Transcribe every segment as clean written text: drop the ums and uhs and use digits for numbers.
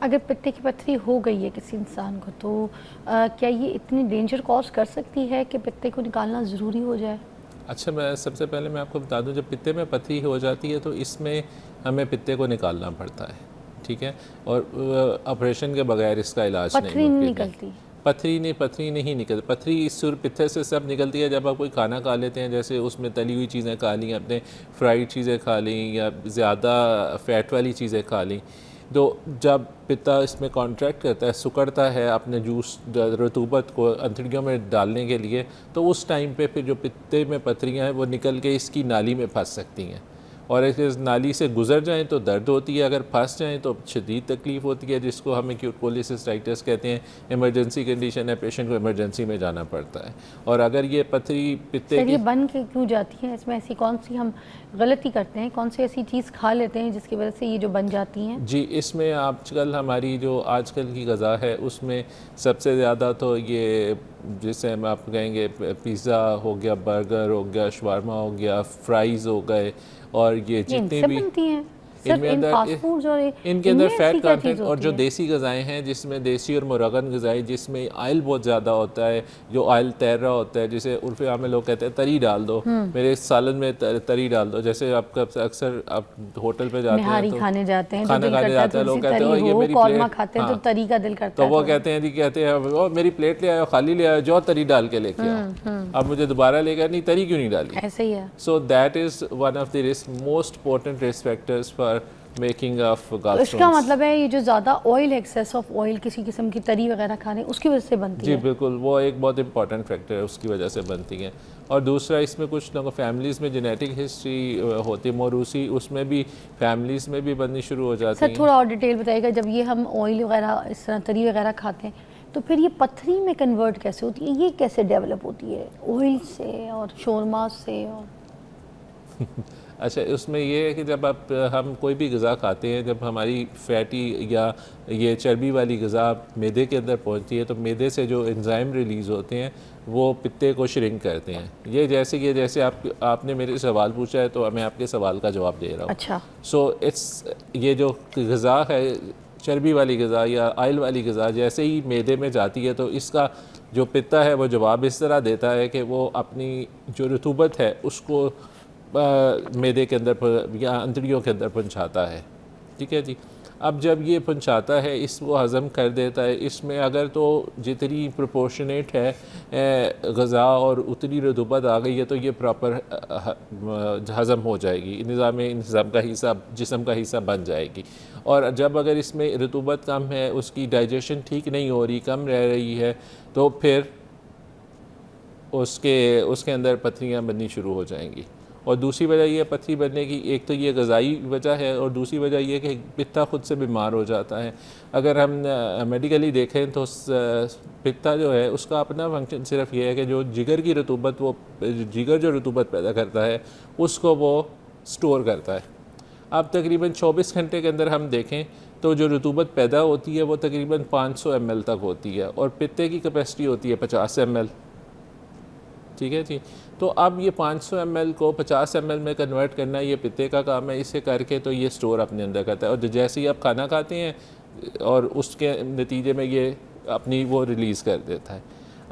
अगर पित्ते की पत्थरी हो गई है किसी इंसान को तो क्या ये इतनी डेंजर कॉज कर सकती है कि पित्ते को निकालना ज़रूरी हो जाए? अच्छा, मैं सबसे पहले मैं आपको बता दूं, जब पित्ते में पथरी हो जाती है तो इसमें हमें पित्ते को निकालना पड़ता है, ठीक है। और ऑपरेशन के बगैर इसका इलाज नहीं पथरी नहीं मुमकिन है। निकलती? पथरी नहीं निकलती। पथरी इस सुर पित्ते से सब निकलती है जब आप कोई खाना खा लेते हैं, जैसे उसमें तली हुई चीज़ें खा ली, अपने फ्राइड चीज़ें खा ली या ज़्यादा फ़ैट वाली चीज़ें खा ली। तो जब पित्ता इसमें कॉन्ट्रैक्ट करता है, सिकुड़ता है अपने जूस रतूबत को अंतड़ियों में डालने के लिए, तो उस टाइम पे फिर जो पित्ते में पथरियाँ हैं वो निकल के इसकी नाली में फंस सकती हैं। और इस नाली से गुजर जाएं तो दर्द होती है, अगर फंस जाएं तो शदीद तकलीफ़ होती है, जिसको हम एक्यूट कोलिसिस्टाइटिस कहते हैं। इमरजेंसी कंडीशन है, पेशेंट को इमरजेंसी में जाना पड़ता है। और अगर ये पथरी पित्ते सर की ये बन के क्यों जाती है? इसमें ऐसी कौन सी हम गलती करते हैं, कौन सी ऐसी चीज़ खा लेते हैं जिसकी वजह से ये जो बन जाती हैं? जी, इसमें आजकल हमारी जो आजकल की ग़िज़ा है उसमें सबसे ज़्यादा तो ये, जिसे हम आप कहेंगे पिज़्ज़ा हो गया, बर्गर हो गया, शवारमा हो गया, फ्राइज़ हो गए, और ये जितने इनसे भी बनती हैं सिर्फ इनमें इन अंदर फास्ट फूड्स और इनके अंदर इनमें फ़ैट ऐसी क्या कंटेंट, चीज़ और होती जो है? देसी ग़िज़ाएँ हैं जिसमें देसी और मुरगन ग़िज़ाएँ जिसमें ऑयल बहुत ज़्यादा होता है, जो ऑयल तैर रहा होता है, जिसे उर्फ़े आम में लोग कहते हैं तरी डाल दो, मेरे सालन में तरी डाल दो। जैसे आपका अक्सर आप होटल पे जाते हैं निहारी तो खाने जाते हैं तो खाना दिल खाने करता है जाते हैं, थोड़ी लोग सी कहते तरी हैं ये हो, मेरी कौरमा प्लेट, खाते हैं तो हाँ, तरी का दिल करता तो है वो थोड़ा। कहते हैं ओ मेरी प्लेट ले आओ, खाली ले आओ, जो तरी डाल के लेके आओ, अब मुझे दोबारा लेकर नहीं, तरी क्यों नहीं डाली? ऐसे ही है। So that is one of the most important risk factors for making of तो इसका gallstones. मतलब है ये जो ज़्यादा ऑयल, एक्सेस ऑफ ऑयल, किसी किस्म की तरी वगैरह खाने उसकी वजह से बनती जी है? बिल्कुल, वो एक बहुत इंपॉर्टेंट फैक्टर है, उसकी वजह से बनती हैं। और दूसरा, इसमें कुछ लोगों फैमिलीज़ में जेनेटिक हिस्ट्री होती है, मोरूसी, उसमें भी फैमिलीज़ में भी बननी शुरू हो जाती सर हैं। थोड़ा और डिटेल बताइएगा, जब ये हम ऑयल वगैरह इस तरह तरी वगैरह खाते हैं तो फिर ये पथरी में कन्वर्ट कैसे होती है? ये कैसे डेवलप होती है ऑयल से और शोरमा से? और अच्छा, उसमें ये है कि जब हम कोई भी ग़िज़ा खाते हैं, जब हमारी फैटी या ये चर्बी वाली ग़िज़ा मैदे के अंदर पहुंचती है तो मैदे से जो एंजाइम रिलीज़ होते हैं वो पित्ते को श्रिंक करते हैं। ये जैसे आपने मेरे सवाल पूछा है तो मैं आपके सवाल का जवाब दे रहा हूँ। अच्छा। ये जो ग़िज़ा है, चर्बी वाली ग़िज़ा या ऑयल वाली ग़िज़ा, जैसे ही मैदे में जाती है तो इसका जो पित्ता है वो जवाब इस तरह देता है कि वो अपनी जो रतूबत है उसको मैदे के अंदर या अंतड़ियों के अंदर पहुंचाता है, ठीक है जी। अब जब ये पहुंचाता है, इसको हज़म कर देता है, इसमें अगर तो जितनी प्रोपोर्शनेट है ग़िज़ा और उतनी रतूबत आ गई है तो ये प्रॉपर हज़म हो जाएगी, निज़ाम का हिस्सा, जिस्म का हिस्सा बन जाएगी। और जब अगर इसमें रतूबत कम है, उसकी डाइजेशन ठीक नहीं हो रही, कम रह रही है, तो फिर उसके अंदर पथरियाँ बननी शुरू हो जाएंगी। और दूसरी वजह ये पथरी बनने की, एक तो ये ग़िज़ाई वजह है और दूसरी वजह ये कि पित्ता खुद से बीमार हो जाता है। अगर हम मेडिकली देखें तो पित्ता जो है उसका अपना फंक्शन सिर्फ ये है कि जो जिगर की रतूबत, वो जिगर जो रतूबत पैदा करता है उसको वो स्टोर करता है। अब तकरीबन 24 घंटे के अंदर हम देखें तो जो रतूबत पैदा होती है वो तकरीबन 500 ml तक होती है और पित्ते की कैपेसिटी होती है 50 ml, ठीक है जी। तो अब ये 500 ml को 50 ml में कन्वर्ट करना ये पित्ते का काम है। इसे करके तो ये स्टोर अपने अंदर करता है और जैसे ही आप खाना खाते हैं और उसके नतीजे में ये अपनी वो रिलीज़ कर देता है।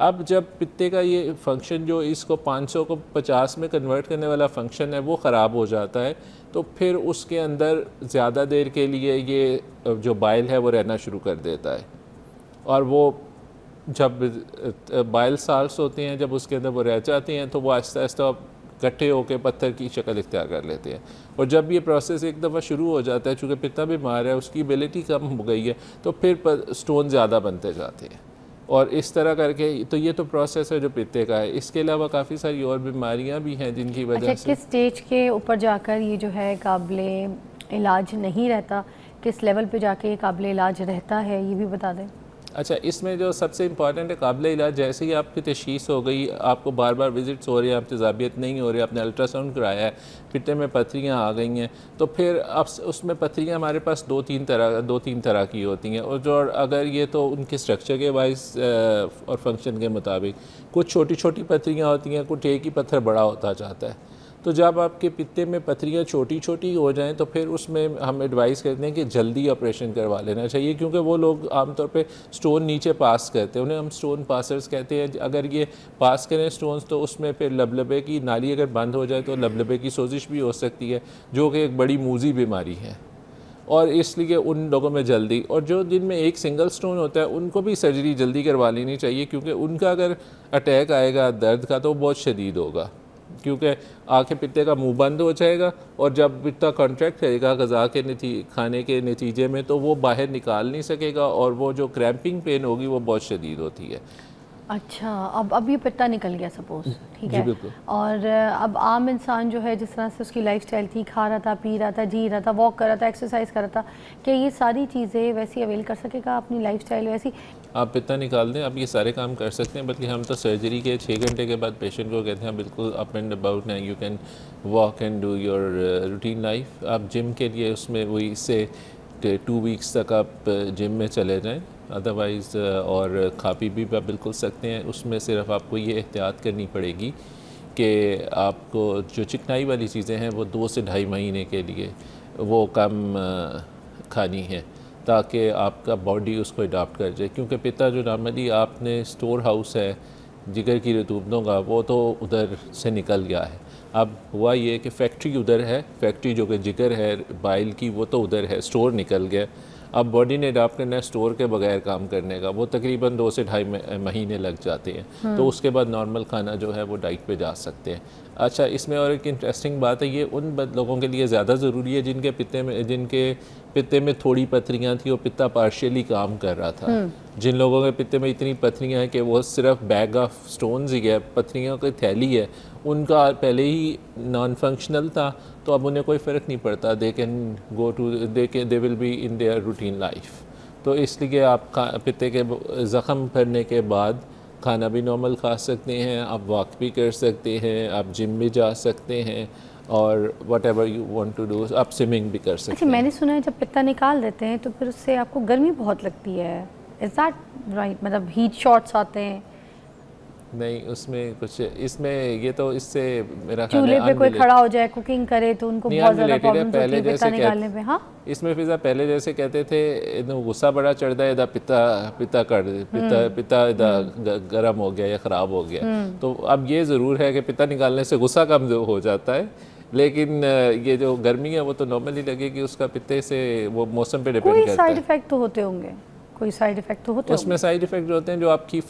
अब जब पित्ते का ये फंक्शन, जो इसको 500 को 50 में कन्वर्ट करने वाला फंक्शन है, वो ख़राब हो जाता है, तो फिर उसके अंदर ज़्यादा देर के लिए ये जो बाइल है वो रहना शुरू कर देता है। और वो जब बाइल साल्स होते हैं, जब उसके अंदर वो रह जाते हैं तो वो आहिस्ता आहिस्ता इकट्ठे होकर पत्थर की शक्ल इख्तियार कर लेते हैं। और जब ये प्रोसेस एक दफ़ा शुरू हो जाता है, चूँकि पित्ता बीमार है, उसकी एबिलिटी कम हो गई है, तो फिर स्टोन ज़्यादा बनते जाते हैं। और इस तरह करके तो ये तो प्रोसेस है जो पित्ते का है। इसके अलावा काफ़ी सारी और बीमारियाँ भी हैं जिनकी वजह से। किस स्टेज के ऊपर जाकर ये जो है काबिले इलाज नहीं रहता, किस लेवल पे जाके ये काबिले इलाज रहता है, ये भी बता दें। अच्छा, इसमें जो सबसे इंपॉर्टेंट है काबिल इलाज, जैसे ही आपकी तशख़ीस हो गई, आपको बार बार विज़िट्स हो रही हैं, आप तेज़ाबियत नहीं हो रही, आपने अल्ट्रासाउंड कराया है, पित्ते में पथरियाँ आ गई हैं, तो फिर अब उसमें पथरियाँ हमारे पास दो तीन तरह की होती हैं। और जो अगर ये तो उनके स्ट्रक्चर के वाइज और फंक्शन के मुताबिक, कुछ छोटी छोटी पथरियाँ होती हैं, कुछ एक ही पत्थर बड़ा होता जाता है। तो जब आपके पित्ते में पथरियाँ छोटी छोटी हो जाएं तो फिर उसमें हम एडवाइस करते हैं कि जल्दी ऑपरेशन करवा लेना चाहिए, क्योंकि वो लोग आमतौर पे स्टोन नीचे पास करते हैं, उन्हें हम स्टोन पासर्स कहते हैं। अगर ये पास करें स्टोन्स तो उसमें फिर लबलबे की नाली अगर बंद हो जाए तो लबलबे की सोजिश भी हो सकती है, जो कि एक बड़ी मूजी बीमारी है। और इसलिए उन लोगों में जल्दी, और जो जिनमें एक सिंगल स्टोन होता है उनको भी सर्जरी जल्दी करवा लेनी चाहिए, क्योंकि उनका अगर अटैक आएगा दर्द का तो बहुत शदीद होगा, क्योंकि आँखें पित्ते का मुंह बंद हो जाएगा और जब पित्ता कॉन्ट्रैक्ट करेगा ग़ज़ा के खाने के नतीजे में तो वो बाहर निकाल नहीं सकेगा और वो जो क्रैम्पिंग पेन होगी वो बहुत शदीद होती है। अच्छा, अब ये पित्ता निकल गया सपोज, ठीक है, बिल्कुल। और अब आम इंसान जो है जिस तरह से उसकी लाइफस्टाइल थी, खा रहा था, पी रहा था, जी रहा था, वॉक कर रहा था, एक्सरसाइज कर रहा था, क्या ये सारी चीज़ें वैसी अवेल कर सकेगा अपनी लाइफस्टाइल वैसी? आप पित्ता निकाल दें, आप ये सारे काम कर सकते हैं, बल्कि हम तो सर्जरी के 6 घंटे के बाद पेशेंट को कहते हैं बिल्कुल अप एंड अबाउट ना, you can walk and do your routine life. आप जिम के लिए उसमें वही इससे 2 वीक्स तक आप जिम में चले जाएं, अदरवाइज़ और खा पी भी आप बिल्कुल सकते हैं। उसमें सिर्फ आपको ये एहतियात करनी पड़ेगी कि आपको जो चिकनाई वाली चीज़ें हैं वो 2 से ढाई महीने के लिए वो कम खानी है, ताकि आपका बॉडी उसको अडॉप्ट कर जाए, क्योंकि पित्ता जो नॉर्मली आपने स्टोर हाउस है जिगर की रतूबतों का वो तो उधर से निकल गया है। अब हुआ ये कि फैक्ट्री उधर है, फैक्ट्री जो कि जिगर है बाइल की वो तो उधर है, स्टोर निकल गया। अब बॉडी ने अडॉप्ट करना है स्टोर के बगैर काम करने का, वो तकरीबन 2 से ढाई महीने लग जाते हैं। तो उसके बाद नॉर्मल खाना जो है वो डाइट पे जा सकते हैं। अच्छा, इसमें और एक इंटरेस्टिंग बात है, ये उन लोगों के लिए ज़्यादा ज़रूरी है जिनके पित्ते में थोड़ी पथरियाँ थी और पित्ता पार्शियली काम कर रहा था। जिन लोगों के पित्ते में इतनी पथरियाँ हैं कि वो सिर्फ बैग ऑफ स्टोन्स ही है, पथरियों की थैली है, उनका पहले ही नॉन फंक्शनल था, तो अब उन्हें कोई फ़र्क नहीं पड़ता, they will be in their routine life. तो इसलिए आप पित्ते के ज़ख़म भरने के बाद खाना भी नॉर्मल खा सकते हैं, आप वॉक भी कर सकते हैं, आप जिम भी जा सकते हैं, और whatever you want to do आप स्विमिंग भी कर सकते अच्छा, हैं। मैंने सुना है जब पित्ता निकाल देते हैं तो फिर उससे आपको गर्मी बहुत लगती है, इज़ दैट राइट? मतलब हीट शॉट्स आते हैं? नहीं, उसमें कुछ इसमें ये तो इससे मेरा ख्याल चूल्हे है पे कोई खड़ा हो जाए कुकिंग करे तो उनको बहुत ज़्यादा प्रॉब्लम्स होती है पित्ता निकालने में। हाँ, इसमें फिर पहले जैसे कहते थे गुस्सा बड़ा चढ़ता है, इधर पित्ता इधर गर्म हो गया या ख़राब हो गया। तो अब ये ज़रूर है कि पित्ता निकालने से गुस्सा कम हो जाता है, लेकिन ये जो गर्मी है वो तो नॉर्मली लगेगी, उसका पित्ते से वो मौसम पे डिपेंड करता है। कोई साइड इफ़ेक्ट तो होते होंगे, कोई साइड इफ़ेक्ट तो होते उसमें साइड इफ़ेक्ट होते हैं जो आपकी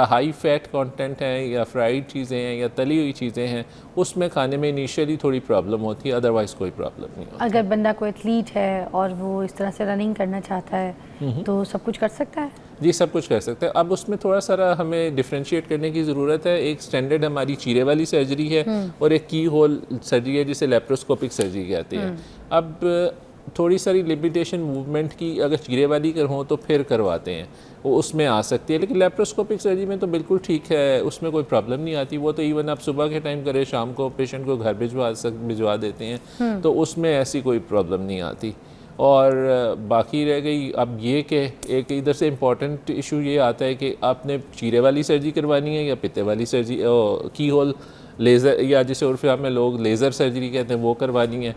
हाई फैट कंटेंट है या फ्राइड चीज़ें हैं या तली हुई चीज़ें हैं, उसमें खाने में इनिशियली थोड़ी प्रॉब्लम होती है, अदरवाइज़ कोई प्रॉब्लम नहीं होती। अगर बंदा कोई एथलीट है और वो इस तरह से रनिंग करना चाहता है तो सब कुछ कर सकता है? जी, सब कुछ कर सकते हैं। अब उसमें थोड़ा सारा हमें डिफ्रेंशिएट करने की ज़रूरत है। एक स्टैंडर्ड हमारी चीरे वाली सर्जरी है और एक की होल सर्जरी है जिसे लेप्रोस्कोपिक सर्जरी कहते हैं। अब थोड़ी सारी लिमिटेशन मूवमेंट की अगर चीरे वाली कर हो तो फिर करवाते हैं, वो उसमें आ सकती है, लेकिन लेप्रोस्कोपिक सर्जरी में तो बिल्कुल ठीक है, उसमें कोई प्रॉब्लम नहीं आती। वो तो इवन आप सुबह के टाइम करें, शाम को पेशेंट को घर भिजवा देते हैं, तो उसमें ऐसी कोई प्रॉब्लम नहीं आती। और बाकी रह गई अब ये कि एक इधर से इम्पॉर्टेंट इशू ये आता है कि आपने चीरे वाली सर्जरी करवानी है या पित्ते वाली सर्जरी, की होल लेज़र या जिसे उर्फ़ में लोग लेज़र सर्जरी कहते हैं वो करवानी है।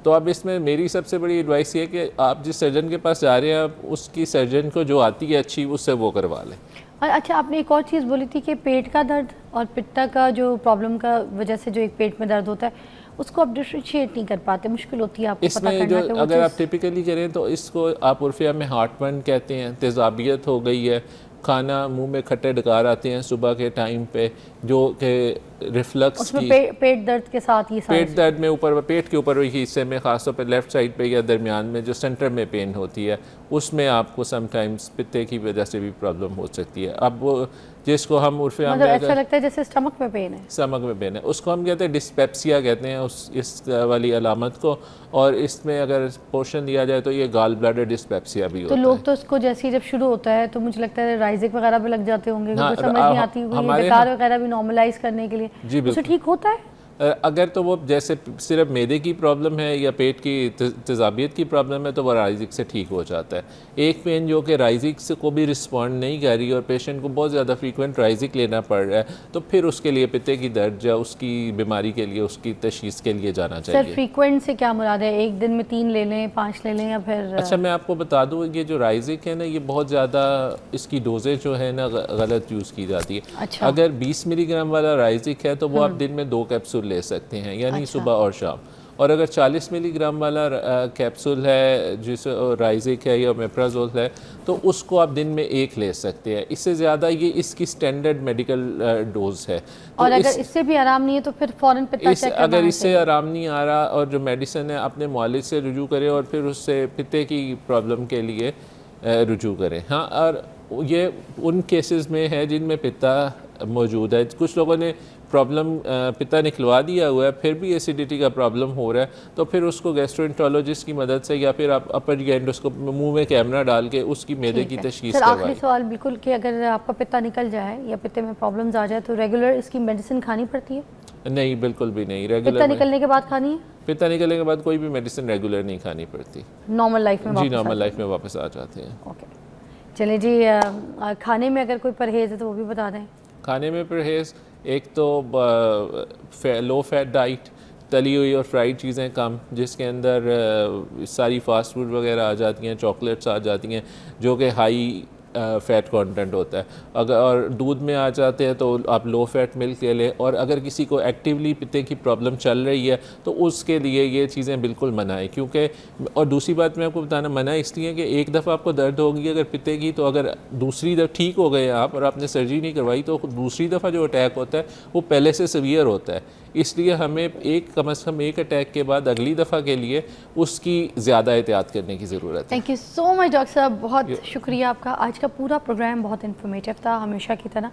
तो अब इसमें मेरी सबसे बड़ी एडवाइस ये है कि आप जिस सर्जन के पास जा रहे हैं आप उसकी सर्जन को जो आती है अच्छी उससे वो करवा लें। और अच्छा, आपने एक और चीज़ बोली थी कि पेट का दर्द और पित्ता का जो प्रॉब्लम का वजह से जो एक पेट में दर्द होता है उसको आप डिफ्रेंशिएट नहीं कर पाते, मुश्किल होती है आपको पता इसमें करना जो अगर आप टिपिकली करें तो इसको आप उर्फिया में हार्टबर्न कहते हैं, तेज़ाबियत हो गई है, खाना मुंह में खट्टे डकार आते हैं सुबह के टाइम पे, जो कि रिफ्लक्स उसमें की पेट दर्द के साथ ये सारे पेट दर्द में ऊपर पेट के ऊपर हिस्से में ख़ासतौर पर लेफ़्ट साइड पे या दरमियान में जो सेंटर में पेन होती है उसमें आपको समटाइम्स पित्ते की वजह से भी प्रॉब्लम हो सकती है। अब वो जिसको हम उर्फ़ मतलब ऐसा लगता है जैसे स्टमक में पेन है, स्टमक में पेन है, उसको हम कहते हैं डिस्पेप्सिया कहते हैं इस वाली अलामत को, और इसमें अगर पोर्शन दिया जाए तो ये गाल ब्लैडर डिस्पेप्सिया भी होता तो है। लोग तो इसको जैसे ही जब शुरू होता है तो मुझे लगता है राइजिक वगैरह भी लग जाते होंगे, हाँ, क्योंकि समझ नहीं आती होगी, हमारे डकार वगैरह भी नॉर्मलाइज करने के लिए, जी उससे ठीक होता है? अगर तो वो जैसे सिर्फ मैदे की प्रॉब्लम है या पेट की तेज़ाबियत की प्रॉब्लम है तो वो राइजिक से ठीक हो जाता है। एक पेन जो कि राइजिक से को भी रिस्पॉन्ड नहीं कर रही और पेशेंट को बहुत ज़्यादा फ्रीक्वेंट राइजिक लेना पड़ रहा है तो फिर उसके लिए पित्ते की दर्द या उसकी बीमारी के लिए उसकी तशखीस के लिए जाना चाहिए। सर फ्रीक्वेंट से क्या मुराद है, एक दिन में 3 ले लें, 5 ले लें या फिर? अच्छा मैं आपको बता दूँ ये जो राइजिक है ना ये बहुत ज़्यादा इसकी डोजेज जो है ना गलत यूज़ की जाती है। अच्छा। अगर 20 मिलीग्राम वाला राइजिक है तो वो आप दिन में 2 कैप्सूल ले सकते हैं यानी अच्छा। सुबह और शाम। और अगर 40 मिलीग्राम वाला कैप्सूल है जिस राइजिक है या मेप्राजोल है तो उसको आप दिन में 1 ले सकते हैं। इससे ज़्यादा ये इसकी स्टैंडर्ड मेडिकल डोज है। तो और अगर इससे भी आराम नहीं है तो फिर फ़ौरन पित्ता चेक करवाना अगर इससे चाहिए। आराम नहीं आ रहा और जो मेडिसिन है अपने मुआलिज से रुजू करें और फिर उससे पित्ते की प्रॉब्लम के लिए रुजू करें। हाँ, और ये उन केसेस में है जिनमें पित्ता मौजूद है। कुछ लोगों ने प्रॉब्लम पित्ता निकलवा दिया हुआ है फिर भी एसिडिटी का प्रॉब्लम हो रहा है तो फिर उसको गैस्ट्रोएंटरोलॉजिस्ट की मदद से या फिर आप अपर एंडोस्कोप मुंह में कैमरा डाल के उसकी मैदे की तशखीस सर आखिरी करवाएं। सवाल बिल्कुल कि अगर आपका पित्ता निकल जाए या पित्ते में प्रॉब्लम्स आ जाए तो रेगुलर इसकी मेडिसिन खानी पड़ती है? नहीं, बिल्कुल भी नहीं। पित्ता रेगुलर निकलने के बाद खानी है? पित्ता निकलने के बाद कोई भी मेडिसिन रेगुलर नहीं खानी पड़ती। नॉर्मल लाइफ में जी वापस नॉर्मल आ लाइफ में वापस आ जाते हैं। ओके, चलिए जी। खाने में अगर कोई परहेज़ है तो वो भी बता दें। खाने में परहेज़ एक तो लो फैट डाइट, तली हुई और फ्राइड चीज़ें कम, जिसके अंदर सारी फास्ट फूड वगैरह आ जाती हैं, चॉकलेट्स आ जाती हैं जो कि हाई फ़ैट कंटेंट होता है। अगर और दूध में आ जाते हैं तो आप लो फैट मिल्क ले लें। और अगर किसी को एक्टिवली पित्ते की प्रॉब्लम चल रही है तो उसके लिए ये चीज़ें बिल्कुल मना है। क्योंकि और दूसरी बात मैं आपको बताना मना इसलिए कि एक दफ़ा आपको दर्द होगी अगर पित्ते की तो अगर दूसरी दफ़ा ठीक हो गए आप और आपने सर्जरी नहीं करवाई तो दूसरी दफ़ा जो अटैक होता है वो पहले से सीवियर होता है। इसलिए हमें कम से कम एक अटैक के बाद अगली दफ़ा के लिए उसकी ज़्यादा एहतियात करने की ज़रूरत है। Thank you so much doctor साहब, बहुत शुक्रिया आपका। आज का पूरा प्रोग्राम बहुत इन्फॉर्मेटिव था हमेशा की तरह।